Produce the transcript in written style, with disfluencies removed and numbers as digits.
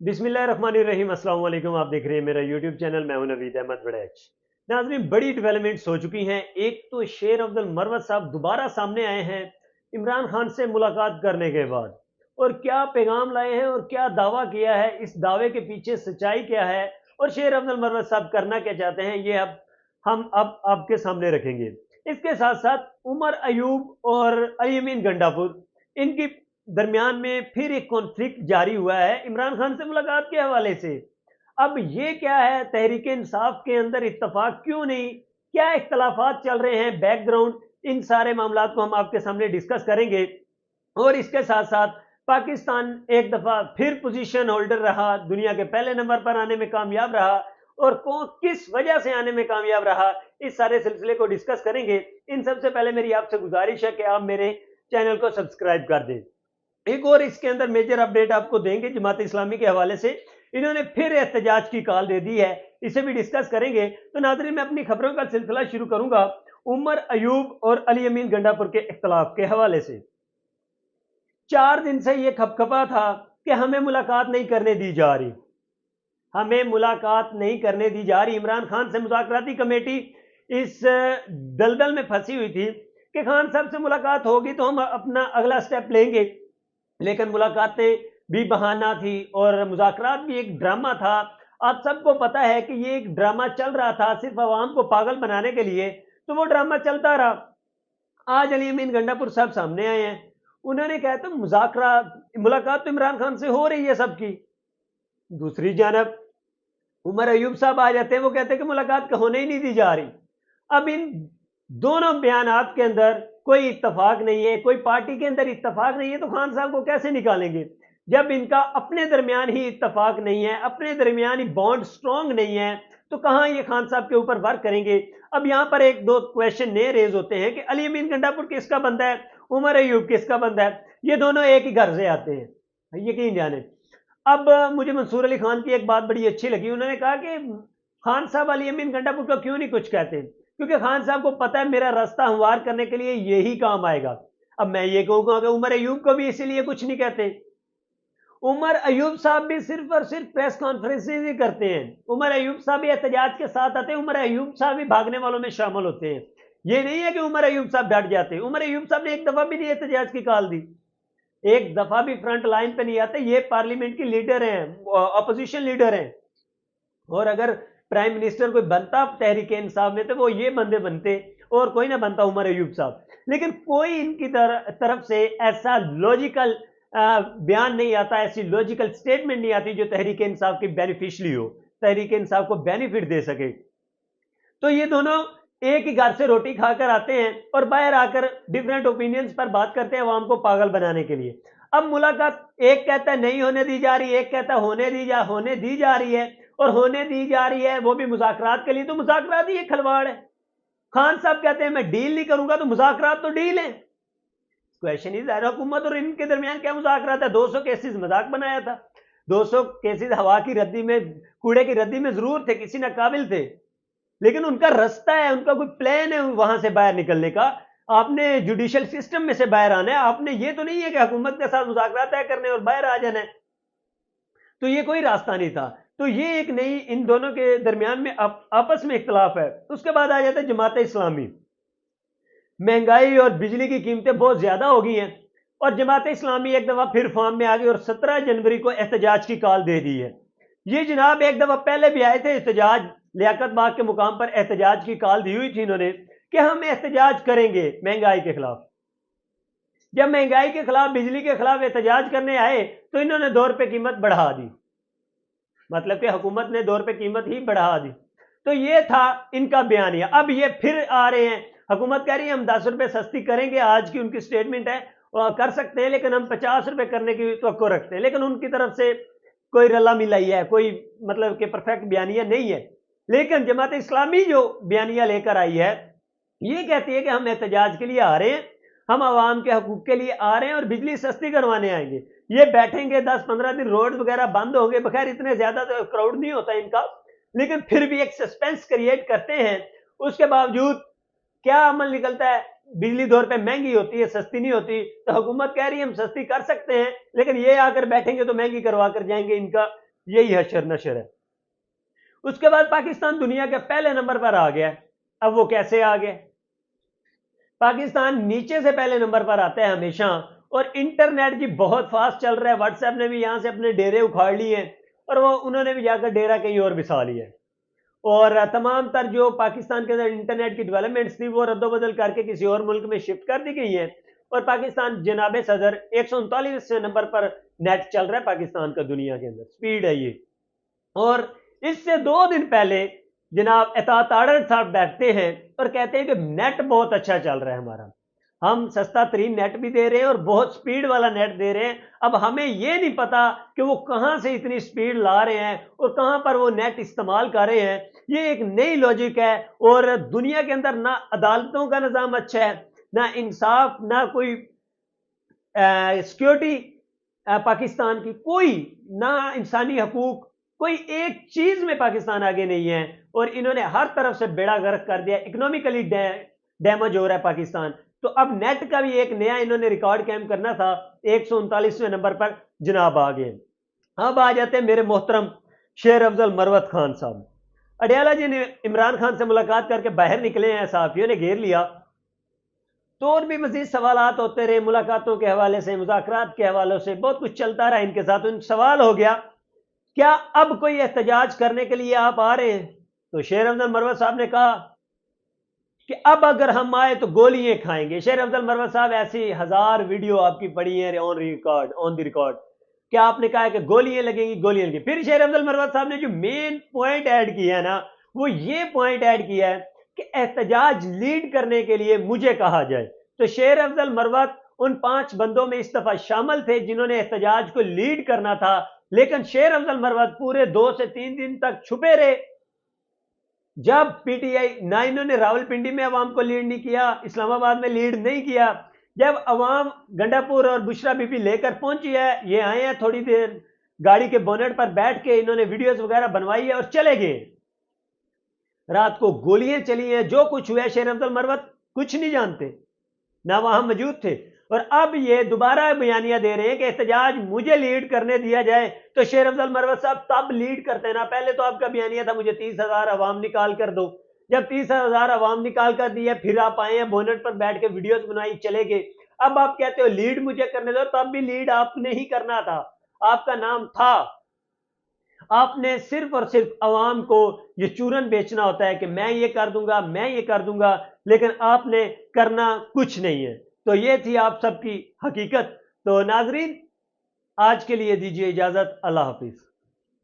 बिस्मिल्लाहिर्रहमानिर्रहीम। अस्सलाम वालेकुम। आप देख रहे हैं मेरा यूट्यूब चैनल। मैं हूं नवीद अहमद वड़ैच। नाज़रीन, बड़ी डेवलपमेंट्स हो चुकी हैं। एक तो शेर अब्दुल मरवत साहब दोबारा सामने आए हैं इमरान खान से मुलाकात करने के बाद, और क्या पैगाम लाए हैं और क्या दावा किया है, इस दावे के पीछे सच्चाई क्या है और शेर अब्दुल मरवत साहब करना क्या चाहते हैं, ये अब हम आपके सामने रखेंगे। इसके साथ साथ उमर अयूब और अलीमीन गंडापुर, इनकी दरमियान में फिर एक कॉन्फ्लिक्ट जारी हुआ है इमरान खान से मुलाकात के हवाले से। अब ये क्या है, तहरीक इंसाफ के अंदर इत्तेफाक क्यों नहीं, क्या इख्तलाफात चल रहे हैं बैकग्राउंड, इन सारे मामलात को हम आपके सामने डिस्कस करेंगे। और इसके साथ साथ पाकिस्तान एक दफा फिर पोजीशन होल्डर रहा, दुनिया के पहले नंबर पर आने में कामयाब रहा, और कौन किस वजह से आने में कामयाब रहा, इस सारे सिलसिले को डिस्कस करेंगे। इन सबसे पहले मेरी आपसे गुजारिश है कि आप मेरे चैनल को सब्सक्राइब कर दें। एक और इसके अंदर मेजर अपडेट आपको देंगे जमात इस्लामी के हवाले से। इन्होंने फिर एहतजाज की कॉल दे दी है, इसे भी डिस्कस करेंगे। तो नाज़रीन, मैं अपनी खबरों का सिलसिला शुरू करूंगा उमर अयूब और अली अमीन गंडापुर के इख्तलाफ के हवाले से। 4 दिन से यह खपखपा था कि हमें मुलाकात नहीं करने दी जा रही, हमें मुलाकात नहीं करने दी जा रही। इमरान खान से मुज़ाकराती कमेटी इस दलदल में फंसी हुई थी कि खान साहब से मुलाकात होगी तो हम अपना अगला स्टेप लेंगे, लेकिन मुलाकातें भी बहाना थी और मुज़ाकरात भी एक ड्रामा था। आप सबको पता है कि ये एक ड्रामा चल रहा था सिर्फ अवाम को पागल बनाने के लिए, तो वो ड्रामा चलता रहा। आज अली अमीन गंडापुर साहब सामने आए हैं, उन्होंने कहा तो मुलाकात तो इमरान खान से हो रही है सबकी। दूसरी जानब उमर अयूब साहब आ जाते हैं, वो कहते हैं कि मुलाकात होने ही नहीं दी जा रही। अब इन दोनों बयानात के अंदर कोई इत्तफाक नहीं है, कोई पार्टी के अंदर इत्तफाक नहीं है, तो खान साहब को कैसे निकालेंगे जब इनका अपने दरमियान ही इत्तफाक नहीं है, अपने दरमियान ही बॉन्ड स्ट्रांग नहीं है, तो कहां ये खान साहब के ऊपर वर्क करेंगे। अब यहां पर एक दो क्वेश्चन नए रेज होते हैं कि अली अमीन गंडापुर किसका बंदा है, उमर अयूब किसका बंदा है। ये दोनों एक ही घर से आते हैं, यकीन जाने। अब मुझे मंसूर अली खान की एक बात बड़ी अच्छी लगी, उन्होंने कहा कि खान साहब अली अमीन गंडापुर का क्यों नहीं कुछ कहते, क्योंकि खान साहब को पता है मेरा रास्ता हमवार करने के लिए यही काम आएगा। अब मैं ये कहूंगा कि उमर अयूब को भी इसीलिए कुछ नहीं कहते। उमर अयूब साहब भी सिर्फ और सिर्फ प्रेस कॉन्फ्रेंस ही करते हैं, उमर अयूब साहब भी एहतजाज के साथ आते हैं, उमर अयूब साहब भी भागने वालों में शामिल होते हैं। ये नहीं है कि उमर अयूब साहब डट जाते हैं। उमर अयूब साहब ने एक दफा भी नहीं एहतजाज की कॉल दी, एक दफा भी फ्रंट लाइन पे नहीं आते। ये पार्लियामेंट की लीडर हैं, अपोजिशन लीडर हैं, और अगर प्राइम मिनिस्टर कोई बनता तहरीक इंसाफ में तो वो ये बंदे बनते, और कोई ना बनता उमर अयूब साहब। लेकिन कोई इनकी तरफ से ऐसा लॉजिकल बयान नहीं आता, ऐसी लॉजिकल स्टेटमेंट नहीं आती जो तहरीक इंसाफ की बेनिफिशली हो, तहरीक इंसाफ को बेनिफिट दे सके। तो ये दोनों एक ही घर से रोटी खाकर आते हैं और बाहर आकर डिफरेंट ओपिनियंस पर बात करते हैं अवाम को पागल बनाने के लिए। अब मुलाकात एक कहता है नहीं होने दी जा रही, एक कहता है होने दी जा रही है, और होने दी जा रही है वो भी मुज़ाकरात के लिए। तो मुज़ाकरात ही एक खलवाड़ है। खान साहब कहते हैं मैं डील नहीं करूंगा, तो मुज़ाकरात तो डील है। क्वेश्चन इज हुकूमत और इनके दरमियान क्या मुज़ाकरात है। 200 केसेस मजाक बनाया था, 200 केसेस हवा की रद्दी में, कूड़े की रद्दी में जरूर थे, किसी ना काबिल थे, लेकिन उनका रास्ता है, उनका कोई प्लान है वहां से बाहर निकलने का। आपने जुडिशियल सिस्टम में से बाहर आना है, आपने ये तो नहीं है कि हुकूमत के साथ मुज़ाकरात तय करने और बाहर आ जाना है। तो ये कोई रास्ता नहीं था। तो ये एक नई इन दोनों के दरमियान में आपस में इख्तलाफ है। उसके बाद आ जाता है जमात इस्लामी। महंगाई और बिजली की कीमतें बहुत ज्यादा हो गई हैं, और जमात इस्लामी एक दफा फिर फॉर्म में आ गई और 17 जनवरी को एहतजाज की कॉल दे दी है। ये जनाब एक दफा पहले भी आए थे एहतजाज, लियाकत बाग के मुकाम पर एहतजाज की कॉल दी हुई थी इन्होंने कि हम एहतजाज करेंगे महंगाई के खिलाफ। जब महंगाई के खिलाफ, बिजली के खिलाफ एहतजाज करने आए तो इन्होंने 2 रुपए कीमत बढ़ा दी, मतलब कि हुकूमत ने 2 रुपए कीमत ही बढ़ा दी। तो ये था इनका बयानिया। अब ये फिर आ रहे हैं, हुकूमत कह रही है हम 10 रुपए सस्ती करेंगे, आज की उनकी स्टेटमेंट है, और कर सकते हैं, लेकिन हम 50 रुपए करने की तवक्को रखते हैं। लेकिन उनकी तरफ से कोई रला मिलाई है, कोई मतलब कि परफेक्ट बयानिया नहीं है। लेकिन जमात इस्लामी जो बयानिया लेकर आई है, ये कहती है कि हम एहतजाज के लिए आ रहे हैं, हम आवाम के हकूक के लिए आ रहे हैं और बिजली सस्ती करवाने आएंगे। ये बैठेंगे 10-15 दिन, रोड वगैरह बंद होंगे, बखैर इतने ज्यादा तो क्राउड नहीं होता इनका, लेकिन फिर भी एक सस्पेंस क्रिएट करते हैं। उसके बावजूद क्या अमल निकलता है, बिजली 2 रुपए महंगी होती है, सस्ती नहीं होती। तो हुकूमत कह रही है हम सस्ती कर सकते हैं, लेकिन ये आकर बैठेंगे तो महंगी करवा कर जाएंगे। इनका यही हशर नशर है। उसके बाद पाकिस्तान दुनिया के पहले नंबर पर आ गया। अब वो कैसे आ गया? पाकिस्तान नीचे से पहले नंबर पर आता है हमेशा, और इंटरनेट जी बहुत फास्ट चल रहा है। व्हाट्सएप ने भी यहां से अपने डेरे उखाड़ लिए और वो उन्होंने भी जाकर डेरा कहीं और बिछा लिया, और तमाम तर जो पाकिस्तान के अंदर इंटरनेट की डेवलपमेंट्स थी वो रद्दोबदल करके किसी और मुल्क में शिफ्ट कर दी गई है। और पाकिस्तान जनाब सदर 139वें नंबर पर नेट चल रहा है पाकिस्तान का दुनिया के अंदर, स्पीड है ये। और इससे 2 दिन पहले जनाब एतात आडर साहब बैठते हैं और कहते हैं कि नेट बहुत अच्छा चल रहा है हमारा, हम सस्ता तरीन नेट भी दे रहे हैं और बहुत स्पीड वाला नेट दे रहे हैं। अब हमें यह नहीं पता कि वो कहां से इतनी स्पीड ला रहे हैं और कहां पर वो नेट इस्तेमाल कर रहे हैं। ये एक नई लॉजिक है, और दुनिया के अंदर ना अदालतों का निज़ाम अच्छा है, ना इंसाफ, ना कोई सिक्योरिटी पाकिस्तान की, कोई ना इंसानी हकूक, कोई एक चीज में पाकिस्तान आगे नहीं है। और इन्होंने हर तरफ से बेड़ा गर्क कर दिया, इकोनॉमिकली डैमेज हो रहा है पाकिस्तान। तो अब नेट का भी एक नया इन्होंने रिकॉर्ड कायम करना था, 139वें नंबर पर जनाब आ गए। अब आ जाते हैं मेरे मोहतरम शेर अफजल मरवत खान साहब। अडयाला जी ने इमरान खान से मुलाकात करके बाहर निकले हैं, सहाफियों ने घेर लिया, तो और भी मजीद सवालात होते रहे मुलाकातों के हवाले से, मुज़ाकरात के हवाले से, बहुत कुछ चलता रहा इनके साथ। उन सवाल हो गया, क्या अब कोई एहतजाज करने के लिए आप आ रहे हैं? तो शेर अफजल मरवत साहब ने कहा कि अब अगर हम आए तो गोलियां खाएंगे। शेर अफजल मरवत साहब, ऐसी 1000 वीडियो आपकी पड़ी है on record, on the record, क्या आपने कहा है कि गोलियां लगेंगी, गोलियां लगेंगी। फिर शेर अफजल मरवत साहब ने जो मेन पॉइंट ऐड किया है ना, वो ये पॉइंट ऐड किया है कि एहतजाज लीड करने के लिए मुझे कहा जाए। तो शेर अफजल मरवत उन 5 बंदों में इस दफा शामिल थे जिन्होंने एहतजाज को लीड करना था, लेकिन शेर अफजल मरवत पूरे 2 से 3 दिन तक छुपे रहे। जब पीटीआई ना, इन्होंने रावलपिंडी में अवाम को लीड नहीं किया, इस्लामाबाद में लीड नहीं किया। जब अवाम गंडापुर और बुशरा बीबी लेकर पहुंची है, ये आए हैं, थोड़ी देर गाड़ी के बोनेट पर बैठ के इन्होंने वीडियोस वगैरह बनवाई है और चले गए। रात को गोलियां चली हैं, जो कुछ हुआ शेर अफजल मरवत कुछ नहीं जानते, ना वहां मौजूद थे। और अब ये दोबारा बयानियां दे रहे हैं कि एहतजाज मुझे लीड करने दिया जाए। तो शेर अफजल मरवत साहब तब लीड करते हैं ना, पहले तो आपका बयानिया था मुझे 30,000 अवाम निकाल कर दो। जब 30,000 अवाम निकाल कर दिया, फिर आप आए हैं बोनेट पर बैठ के वीडियोस बनाई, चले गए। अब आप कहते हो लीड मुझे करने दो, तब भी लीड आपने ही करना था, आपका नाम था। आपने सिर्फ और सिर्फ अवाम को ये चूरन बेचना होता है कि मैं ये कर दूंगा, मैं ये कर दूंगा, लेकिन आपने करना कुछ नहीं है। तो ये थी आप सबकी हकीकत। तो नाजरीन, आज के लिए दीजिए इजाजत, अल्लाह हाफिज।